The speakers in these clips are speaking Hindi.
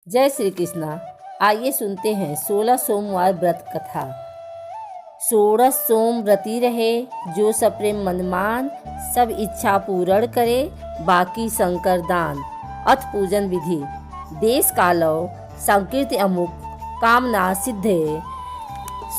जय श्री कृष्णा। आइए सुनते हैं 16 सोमवार व्रत कथा। 16 सोम व्रती रहे, जो सप्रेम मनमान, सब इच्छा पूर्ण करे, बाकी शंकर दान। अथ पूजन विधि। देश कालो संकीर्ति अमुक, कामना सिद्धे,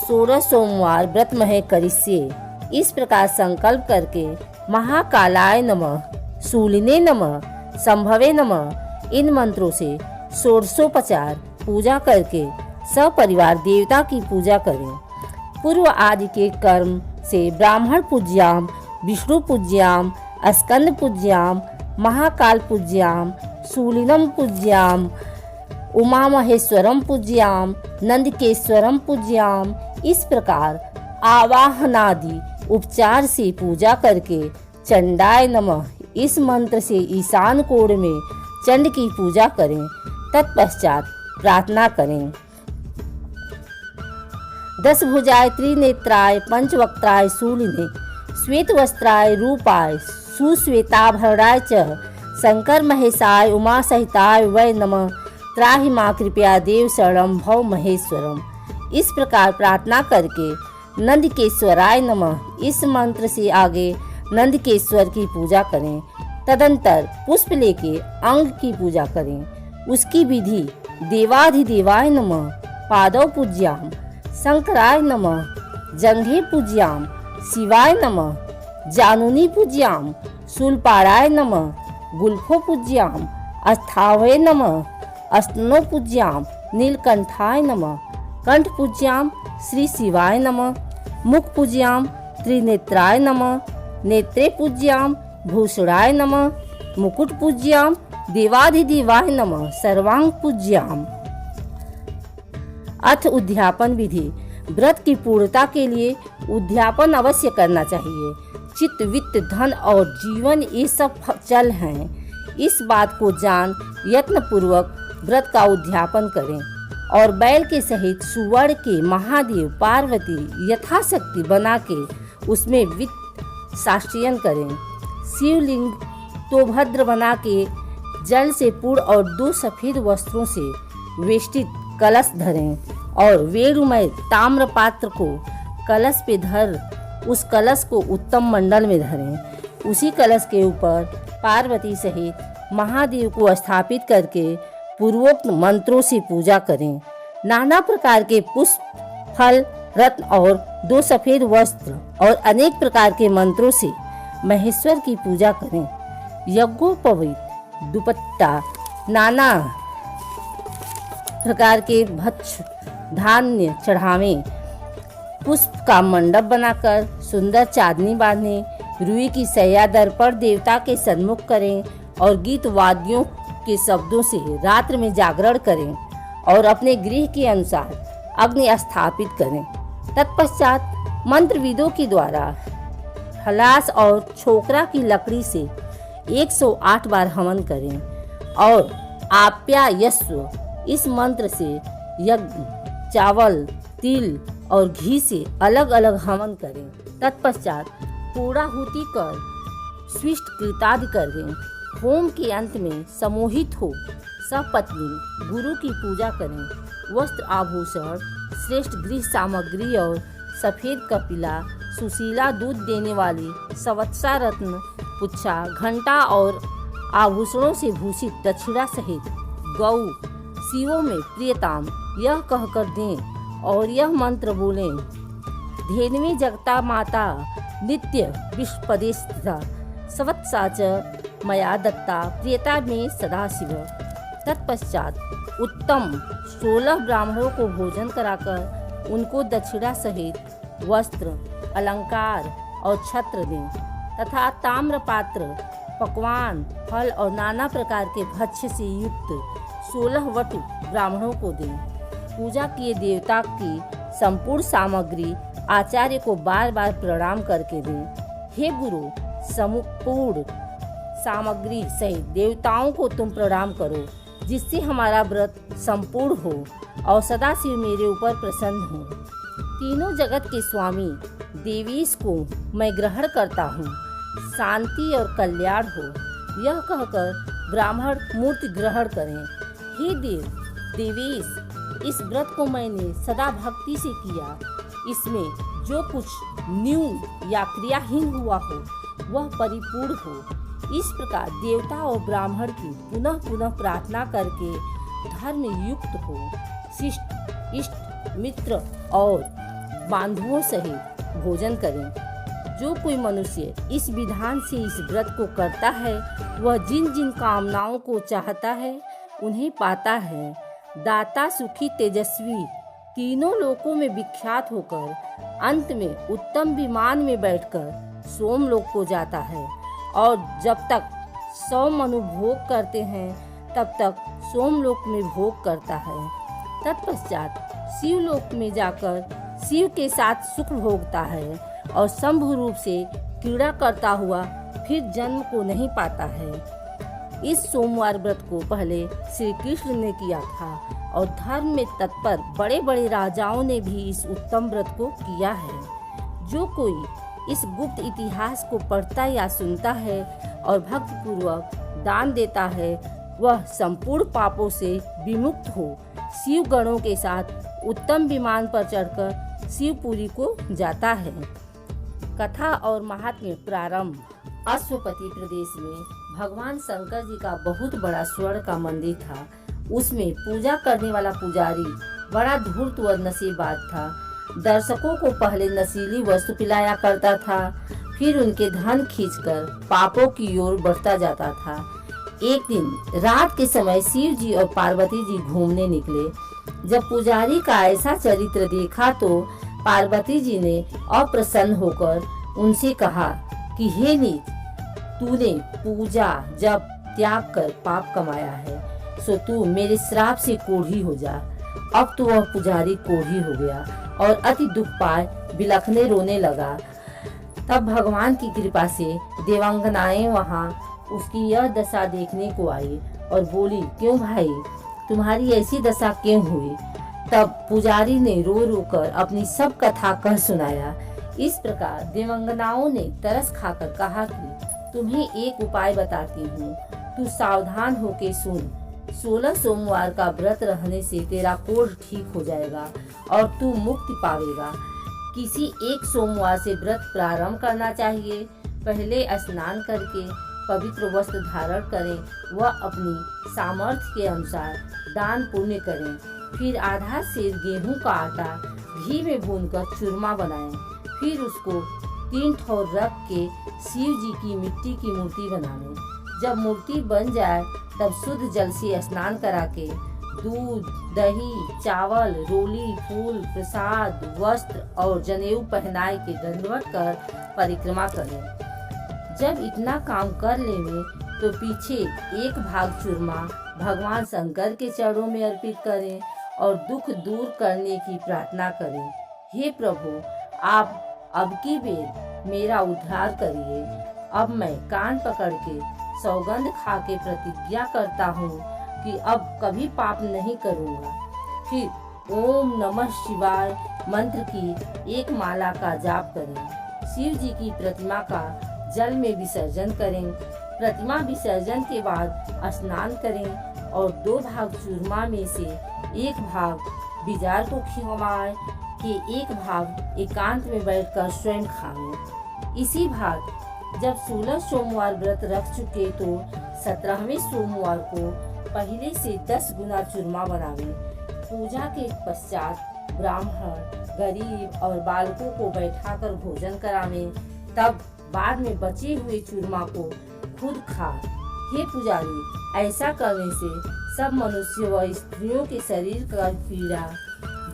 16 सोमवार व्रत महे करिष्ये। इस प्रकार संकल्प करके महाकालाय नमः, शूलिने नमः, संभवे नमः, इन मंत्रों से षोडशोपचार पूजा करके सपरिवार देवता की पूजा करें। पूर्व आदि के कर्म से ब्राह्मण पूज्याम, विष्णु पूज्याम, स्कंद पूज्याम, महाकाल पूज्याम, शूलिनम पूज्याम, उमा महेश्वरम पूज्याम, नंदकेश्वरम पूज्याम। इस प्रकार आवाहनादि उपचार से पूजा करके चंडाय नमः इस मंत्र से ईशान कोण में चंड की पूजा करें। तत्पश्चात प्रार्थना करें। 10 भुजाय त्रिनेत्राय पंचवक्त्राय शूलिने, श्वेत वस्त्राय रूपाय सुश्वेताभरणाय च, शंकर महेशाय उमा सहिताय वै नमः, त्राहि मां कृपया देव शरणं भव महेश्वरम। इस प्रकार प्रार्थना करके नंदकेश्वराय नमः इस मंत्र से आगे नंदकेश्वर की पूजा करें। तदंतर पुष्प लेके अंग की पूजा करें। उसकी विधि: देवाधिदेवाय नमः पादौ पूज्याम, शंकराय नमः जंघे पूज्याम, शिवाय नमः जानुनी पूज्याम, शूलपाणाय नमः गुल्फो पूज्याम, अस्थावये नमः अस्तनो पूज्याम, नीलकंठाय नमः कंठ पूज्याम, श्री शिवाय नमः, मुख पूज्याम, त्रिनेत्राय नमः, नेत्रे पूज्याम, भूषणाय नमः, मुकुट पूज्याम, देवाधिदेवाय नमः, सर्वांग पूज्याम। अथ उद्यापन विधि। व्रत की पूर्णता के लिए उद्यापन अवश्य करना चाहिए। चित्त, वित्त, धन और जीवन ये सब चल हैं। इस बात को जान यत्न पूर्वक व्रत का उद्यापन करें और बैल के सहित सुवर्ण के महादेव पार्वती यथाशक्ति बना के उसमें वित्त साष्टयन करें। शिवलिंग तो भद्र बना के जल से पूर्ण और 2 सफेद वस्त्रों से वेष्टित कलश धरें और वेणुमय ताम्र पात्र को कलश पे धर उस कलश को उत्तम मंडल में धरें। उसी कलश के ऊपर पार्वती सहित महादेव को स्थापित करके पूर्वोक्त मंत्रों से पूजा करें। नाना प्रकार के पुष्प, फल, रत्न और 2 सफेद वस्त्र और अनेक प्रकार के मंत्रों से महेश्वर की पूजा करें। यज्ञोपवीत दुपट्टा, नाना प्रकार के भक्ष धान्य चढ़ावें। पुष्प का मंडप बनाकर सुंदर चांदनी बांधें। रुई की सैया दर पर देवता के सन्मुख करें और गीत वाद्यों के शब्दों से रात्र में जागरण करें और अपने गृह के अनुसार अग्नि स्थापित करें। तत्पश्चात मंत्रविदों के द्वारा हलास और छोकरा की लकड़ी से 108 बार हवन करें और आप्यायस्व इस मंत्र से यज्ञ, चावल, तिल और घी से अलग अलग हवन करें। तत्पश्चात पूर्णाहुति कर स्विष्ट कृतादि कर दें। होम के अंत में समोहित हो सपत्नी गुरु की पूजा करें। वस्त्र, आभूषण, श्रेष्ठ गृह सामग्री और सफेद कपिला, सुशीला दूध देने वाली संवत्सरा रत्न, पुच्छा, घंटा और आभूषणों से भूषित दक्षिणा सहित गौ शिवों में प्रियताम यह कहकर दें और यह मंत्र बोलें: धेनवी जगता माता नित्य विश्वपदेस्थिता, संवत्सरा च मया दत्ता प्रियता में सदाशिव। तत्पश्चात उत्तम 16 ब्राह्मणों को भोजन कराकर उनको दक्षिणा सहित वस्त्र, अलंकार और छत्र दें तथा ताम्र पात्र, पकवान, फल और नाना प्रकार के भक्ष्य से युक्त 16 वटु ब्राह्मणों को दें। पूजा किए देवता की संपूर्ण सामग्री आचार्य को बार बार प्रणाम करके दें। हे गुरु, संपूर्ण सामग्री सहित देवताओं को तुम प्रणाम करो, जिससे हमारा व्रत संपूर्ण हो और सदाशिव मेरे ऊपर प्रसन्न हो। तीनों जगत के स्वामी देवीश को मैं ग्रहण करता हूँ, शांति और कल्याण हो। यह कहकर ब्राह्मण मूर्ति ग्रहण करें। हे देव, देवेश, इस व्रत को मैंने सदा भक्ति से किया। इसमें जो कुछ न्यून या क्रियाहीन हुआ हो वह परिपूर्ण हो। इस प्रकार देवता और ब्राह्मण की पुनः पुनः प्रार्थना करके धर्म युक्त हो। शिष्ट, इष्ट, मित्र और बांधुओं सहित भोजन करें। जो कोई मनुष्य इस विधान से इस व्रत को करता है वह जिन जिन कामनाओं को चाहता है उन्हें पाता है। दाता, सुखी, तेजस्वी, तीनों लोकों में विख्यात होकर अंत में उत्तम विमान में बैठकर सोमलोक को जाता है और जब तक सौम अनुभोग करते हैं तब तक सोमलोक में भोग करता है। तत्पश्चात शिवलोक में जाकर शिव के साथ सुख भोगता है और शंभु रूप से क्रीड़ा करता हुआ फिर जन्म को नहीं पाता है। इस सोमवार व्रत को पहले श्री कृष्ण ने किया था और धर्म में तत्पर बड़े बड़े राजाओं ने भी इस उत्तम व्रत को किया है। जो कोई इस गुप्त इतिहास को पढ़ता या सुनता है और भक्तिपूर्वक दान देता है वह संपूर्ण पापों से विमुक्त हो शिव गणों के साथ उत्तम विमान पर चढ़कर शिवपुरी को जाता है। कथा और महात्म्य प्रारंभ। अश्वपति प्रदेश में भगवान शंकर जी का बहुत बड़ा स्वर्ण का मंदिर था। उसमें पूजा करने वाला पुजारी बड़ा धूर्त व नसीबाज था। दर्शकों को पहले नशीली वस्तु पिलाया करता था, फिर उनके धन खींचकर पापों की ओर बढ़ता जाता था। एक दिन रात के समय शिव जी और पार्वती जी घूमने निकले। जब पुजारी का ऐसा चरित्र देखा तो पार्वती जी ने अप्रसन्न होकर उनसे कहा कि हे नीच, तूने पूजा जब त्याग कर पाप कमाया है सो तू मेरे श्राप से कोढ़ी हो जा। अब तो वह पुजारी कोढ़ी हो गया और अति दुख पाए बिलखने रोने लगा। तब भगवान की कृपा से देवांगनाएं वहां उसकी यह दशा देखने को आई और बोली, क्यों भाई, तुम्हारी ऐसी दशा क्यों हुई? तब पुजारी ने रो रो कर अपनी सब कथा कह सुनाया। इस प्रकार देवांगनाओं ने तरस खाकर कहा कि तुम्हें एक उपाय बताती हूँ, तू सावधान होके सुन। 16 सोमवार का व्रत रहने से तेरा कोढ़ ठीक हो जाएगा और तू मुक्ति पावेगा। किसी एक सोमवार से व्रत प्रारंभ करना चाहिए। पहले स्नान करके पवित्र वस्त्र धारण करें व अपनी सामर्थ्य के अनुसार दान पुण्य करें। फिर आधा सेर गेहूं का आटा घी में भूनकर चूरमा बनाएं। फिर उसको 3 ठोर रख के शिव जी की मिट्टी की मूर्ति बना लें। जब मूर्ति बन जाए तब शुद्ध जल से स्नान करा के दूध, दही, चावल, रोली, फूल, प्रसाद, वस्त्र और जनेऊ पहनाए के दंडवत कर परिक्रमा करें। जब इतना काम कर लेंगे तो पीछे एक भाग चूरमा भगवान शंकर के चरणों में अर्पित करें और दुख दूर करने की प्रार्थना करें। हे प्रभु, आप अब की बेर मेरा उद्धार करिए। अब मैं कान पकड़ के सौगंध खा के प्रतिज्ञा करता हूँ कि अब कभी पाप नहीं करूँगा। फिर ओम नमः शिवाय मंत्र की एक माला का जाप करें। शिव जी की प्रतिमा का जल में विसर्जन करें। प्रतिमा विसर्जन के बाद स्नान करें और 2 भाग चूरमा में से एक भाग बिजार को खिलवाएं कि एक भाग एकांत में बैठकर स्वयं खाएं। इसी भाग जब 16 सोमवार व्रत रख चुके तो 17वें सोमवार को पहले से 10 गुना चूरमा बनावें। पूजा के पश्चात ब्राह्मण, गरीब और बालकों को बैठाकर भोजन करावें। तब बाद में बचे हुए चूरमा को खुद खा। हे पुजारी, ऐसा करने से सब मनुष्य व स्त्रियों के शरीर का पीड़ा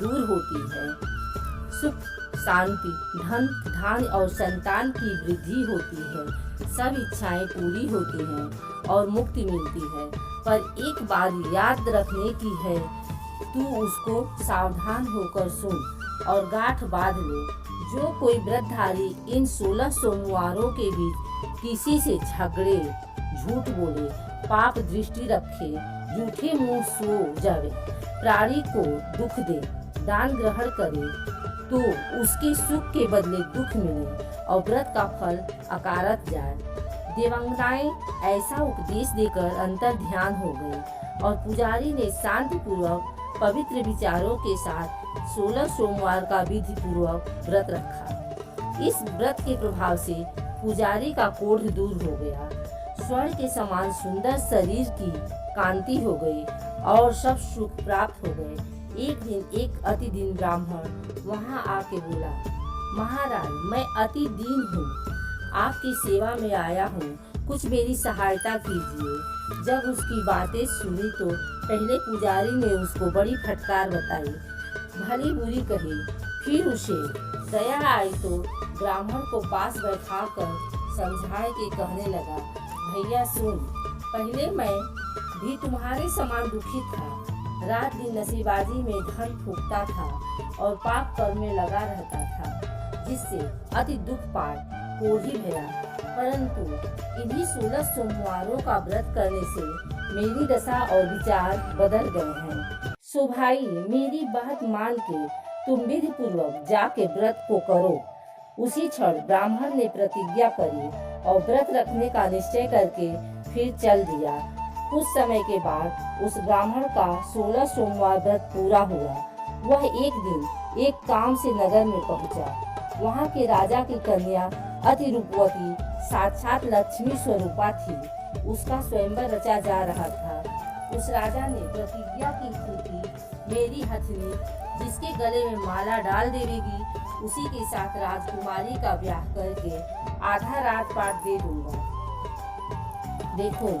दूर होती है। सुख, शांति, धन, धान्य और संतान की वृद्धि होती है। सब इच्छाएं पूरी होती हैं और मुक्ति मिलती है। पर एक बार याद रखने की है, तू उसको सावधान होकर सुन और गांठ बांध ले। जो कोई व्रतधारी इन 16 सोमवारों के बीच किसी से झगड़े, झूठ बोले, पाप दृष्टि रखे, झूठे मुंह सो जावे, प्राणी को दुख दे, दान ग्रहण करे तो उसके सुख के बदले दुख मिले और व्रत का फल अकारत जाए। देवांगनाएं ऐसा उपदेश देकर अंतर ध्यान हो गई और पुजारी ने शांतिपूर्वक पवित्र विचारों के साथ 16 सोमवार का विधि पूर्वक व्रत रखा। इस व्रत के प्रभाव से पुजारी का कोढ़ दूर हो गया, स्वर्ण के समान सुंदर शरीर की कांति हो गई और सब सुख प्राप्त हो गए। एक दिन एक अति दीन ब्राह्मण वहां आके बोला, महाराज मैं अति दीन हूँ, आपकी सेवा में आया हूँ, कुछ मेरी सहायता कीजिए। जब उसकी बातें सुनी तो पहले पुजारी ने उसको बड़ी फटकार बताई, भली बुरी कही। फिर उसे दया आई तो ब्राह्मण को पास बैठाकर समझाए के कहने लगा, भैया सुन, पहले मैं भी तुम्हारे समान दुखी था, रात दिन नशेबाजी में धन फूकता था और पाप कर्म में लगा रहता था, जिससे अति दुख पाट कोढ़ी भया। परंतु इन्हीं 16 सोमवारों का व्रत करने से मेरी दशा और विचार बदल गए हैं। सो भाई मेरी बात मान के तुम विधि पूर्वक जाके व्रत को करो। उसी क्षण ब्राह्मण ने प्रतिज्ञा करी और व्रत रखने का निश्चय करके फिर चल दिया। कुछ समय के बाद उस ब्राह्मण का 16 सोमवार व्रत पूरा हुआ। वह एक दिन एक काम से नगर में पहुंचा। वहां के राजा की कन्या अति रूपवती साक्षात लक्ष्मी स्वरूपा थी। उसका स्वयंवर रचा जा रहा था। उस राजा ने प्रतिज्ञा की थी कि मेरी हथनी जिसके गले में माला डाल देवेगी उसी के साथ राजकुमारी का ब्याह करके आधा राजपाट दे दूंगा। देखो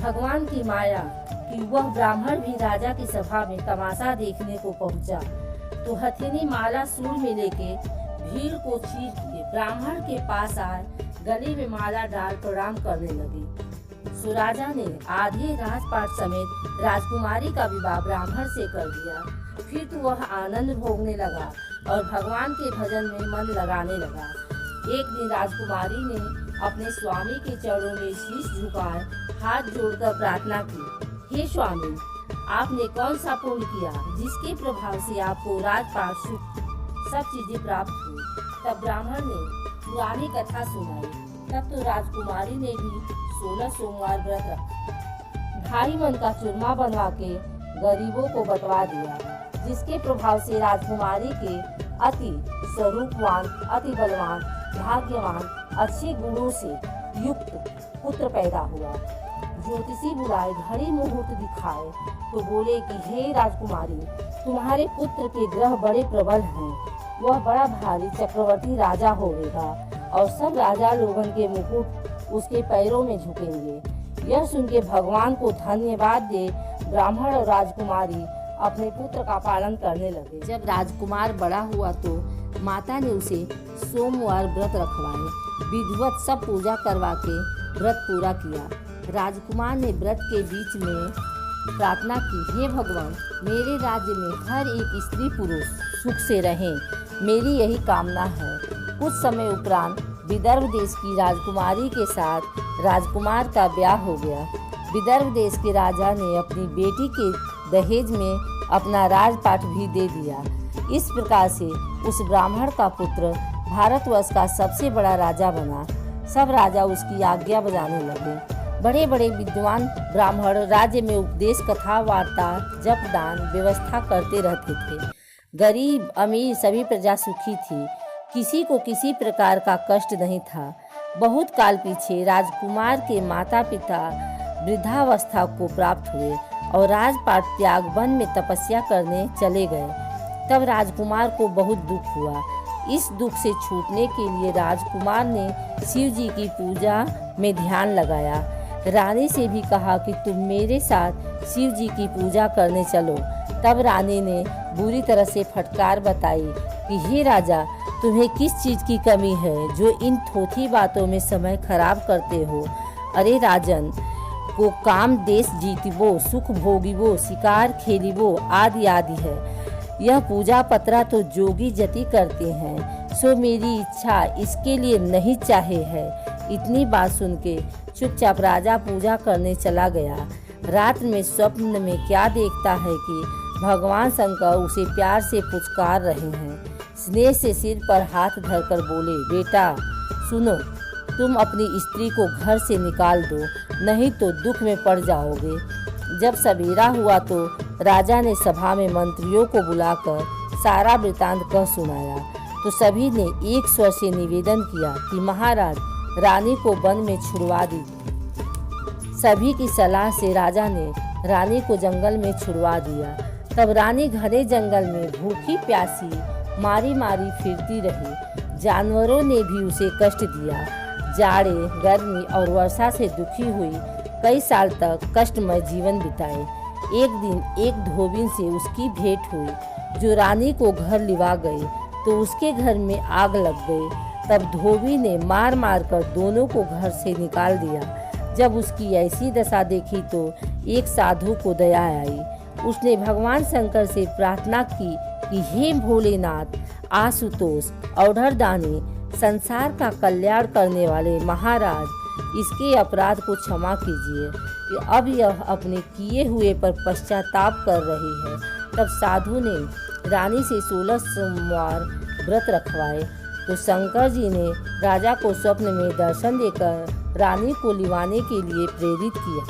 भगवान की माया कि वह ब्राह्मण भी राजा की सभा में तमाशा देखने को पहुंचा तो हथिनी माला सूर में लेके भीड़ को चीर के ब्राह्मण के पास आए, गले में माला डाल प्रणाम करने लगे। सो राजा ने आधे राजपाट समेत राजकुमारी का विवाह ब्राह्मण से कर दिया। फिर तो वह आनंद भोगने लगा और भगवान के भजन में मन लगाने लगा। एक दिन राजकुमारी ने अपने स्वामी के चरणों में शीश झुकाए हाथ जोड़कर प्रार्थना की, हे स्वामी, आपने कौन सा पुण्य किया जिसके प्रभाव से आपको राजपाट सुख सब चीजें प्राप्त हुई। तब ब्राह्मण ने पुरानी कथा सुनाई। तब तो राजकुमारी ने भी 16 सोमवार व्रत रखा। भारी मन का चूरमा बनवा के गरीबों को बंटवा दिया, जिसके प्रभाव से राजकुमारी के अति स्वरूपवान, अति बलवान, भाग्यवान, अच्छे गुणों से युक्त पुत्र पैदा हुआ। ज्योतिषी बुलाए, घड़ी मुहूर्त दिखाए तो बोले कि हे राजकुमारी, तुम्हारे पुत्र के ग्रह बड़े प्रबल हैं, वह बड़ा भारी चक्रवर्ती राजा होगा और सब राजा लोगन के मुकुट उसके पैरों में झुकेंगे। यह सुन के भगवान को धन्यवाद दे ब्राह्मण और राजकुमारी अपने पुत्र का पालन करने लगे। जब राजकुमार बड़ा हुआ तो माता ने उसे सोमवार व्रत रखवाए, विधिवत सब पूजा करवा के व्रत पूरा किया। राजकुमार ने व्रत के बीच में प्रार्थना की, हे भगवान, मेरे राज्य में हर एक स्त्री पुरुष सुख से रहें, मेरी यही कामना है। कुछ समय उपरांत विदर्भ देश की राजकुमारी के साथ राजकुमार का ब्याह हो गया। विदर्भ देश के राजा ने अपनी बेटी के दहेज में अपना राजपाट भी दे दिया। इस प्रकार से उस ब्राह्मण का पुत्र भारतवर्ष का सबसे बड़ा राजा बना। सब राजा उसकी आज्ञा बजाने लगे। बड़े बड़े विद्वान ब्राह्मण राज्य में उपदेश, कथा, वार्ता, जप, दान व्यवस्था करते रहते थे। गरीब अमीर सभी प्रजा सुखी थी, किसी को किसी प्रकार का कष्ट नहीं था। बहुत काल पीछे राजकुमार के माता पिता वृद्धावस्था को प्राप्त हुए और राजपाट त्याग वन में तपस्या करने चले गए। तब राजकुमार को बहुत दुख हुआ। इस दुख से छूटने के लिए राजकुमार ने शिव जी की पूजा में ध्यान लगाया। रानी से भी कहा कि तुम मेरे साथ शिव जी की पूजा करने चलो। तब रानी ने बुरी तरह से फटकार बताई कि हे राजा, तुम्हें किस चीज़ की कमी है जो इन थोथी बातों में समय खराब करते हो। अरे राजन, को काम देश जीतबो, सुख भोगिबो, शिकार खेलिबो आदि आदि है। यह पूजा पत्रा तो जोगी जति करते हैं, सो मेरी इच्छा इसके लिए नहीं चाहे है। इतनी बात सुन के चुपचाप राजा पूजा करने चला गया। रात में स्वप्न में क्या देखता है कि भगवान शंकर उसे प्यार से पुचकार रहे हैं। स्नेह से सिर पर हाथ धरकर बोले, बेटा सुनो, तुम अपनी स्त्री को घर से निकाल दो, नहीं तो दुख में पड़ जाओगे। जब सवेरा हुआ तो राजा ने सभा में मंत्रियों को बुलाकर सारा वृतांत कह सुनाया। तो सभी ने एक स्वर से निवेदन किया कि महाराज, रानी को वन में छुड़वा दीजिए। सभी की सलाह से राजा ने रानी को जंगल में छुड़वा दिया। तब रानी घने जंगल में भूखी प्यासी मारी मारी फिरती रही। जानवरों ने भी उसे कष्ट दिया। जाड़े, गर्मी और वर्षा से दुखी हुई कई साल तक कष्टमय जीवन बिताए। एक दिन एक धोबी से उसकी भेंट हुई जो रानी को घर लिवा गए। तो उसके घर में आग लग गई। तब धोबी ने मार मार कर दोनों को घर से निकाल दिया। जब उसकी ऐसी दशा देखी तो एक साधु को दया आई। उसने भगवान शंकर से प्रार्थना की कि हे भोलेनाथ, आशुतोष, औढ़रदानी, संसार का कल्याण करने वाले महाराज, इसके अपराध को क्षमा कीजिए कि अब यह अपने किए हुए पर पश्चाताप कर रही है। तब साधु ने रानी से 16 सोमवार व्रत रखवाए। तो शंकर जी ने राजा को स्वप्न में दर्शन देकर रानी को लिवाने के लिए प्रेरित किया।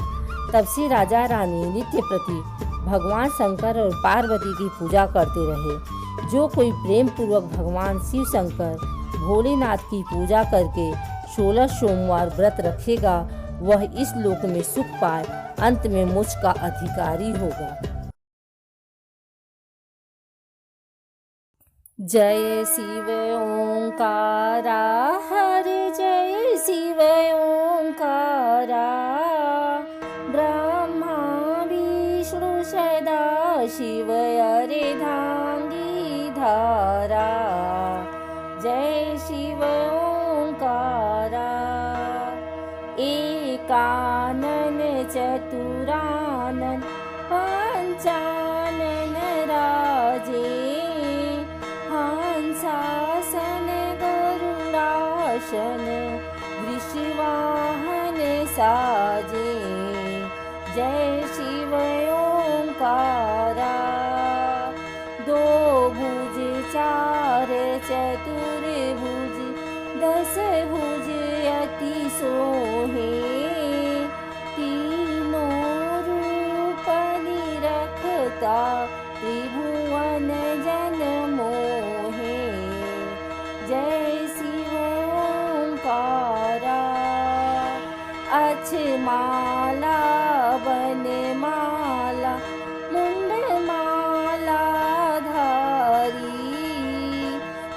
तब से राजा रानी नित्य प्रति भगवान शंकर और पार्वती की पूजा करते रहे। जो कोई प्रेम पूर्वक भगवान शिव शंकर भोलेनाथ की पूजा करके 16 सोमवार व्रत रखेगा, वह इस लोक में सुख पाए, अंत में मोक्ष का अधिकारी होगा। जय शिव ओंकारा, हरे जय शिव ओंकारा, ब्रह्मा विष्णु सदा शिव अर्धांगी धारा। जय शिव ओंकारा, एकानन चतुरानन पंचानन राजे, हंसासन गरुडासन वृषवाहन साजे। जय शिव ओंकारा, दो भुज चार चतुर्भुज, 10 भुज अति सोहे, तीनों रूप निरखता त्रिभुवन जन मोहे। जय शिव ओंकारा, अक्षमाला वनमाला मुंडमाला धारी,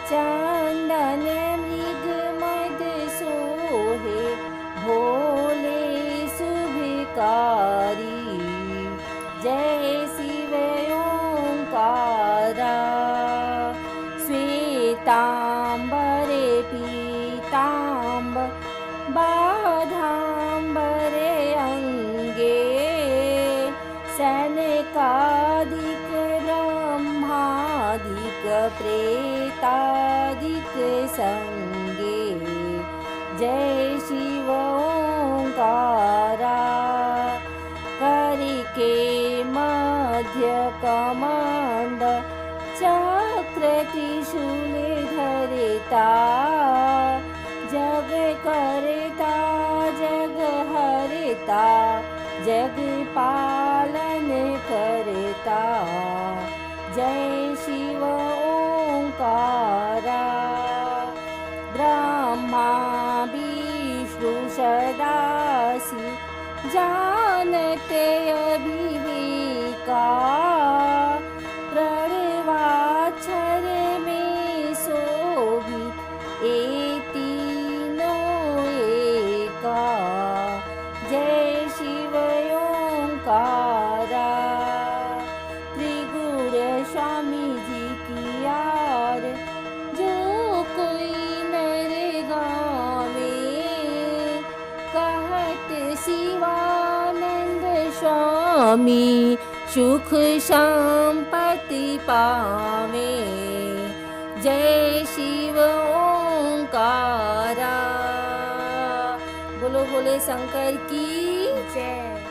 चंदन मृग मद सोहे भोले शुभकारी। जय शिव ओंकारा, श्वेतांबरे पीतांबर बाधांबरे अंगे, सनकादिक ब्रह्मादिक प्रेतादिक संगे। जय शिव ओंकारा, करके मध्य कमंड चक्र त्रिशूल धरता, जग करता जग हरता, जग पालन करता। जय शिव ओंकारा, ब्रह्मा विष्णु सदा शिव जानते अविवेका, प्रणवाक्षर में शोभित ये तीनों एका। जय शिव ओंकारा, त्रिगुण स्वामी जी की यार जो कोई नर गावे, कहत शिवानंद स्वामी सुख संपत्ति पावे। जय शिव ओंकारा, बोलो बोले शंकर की जय।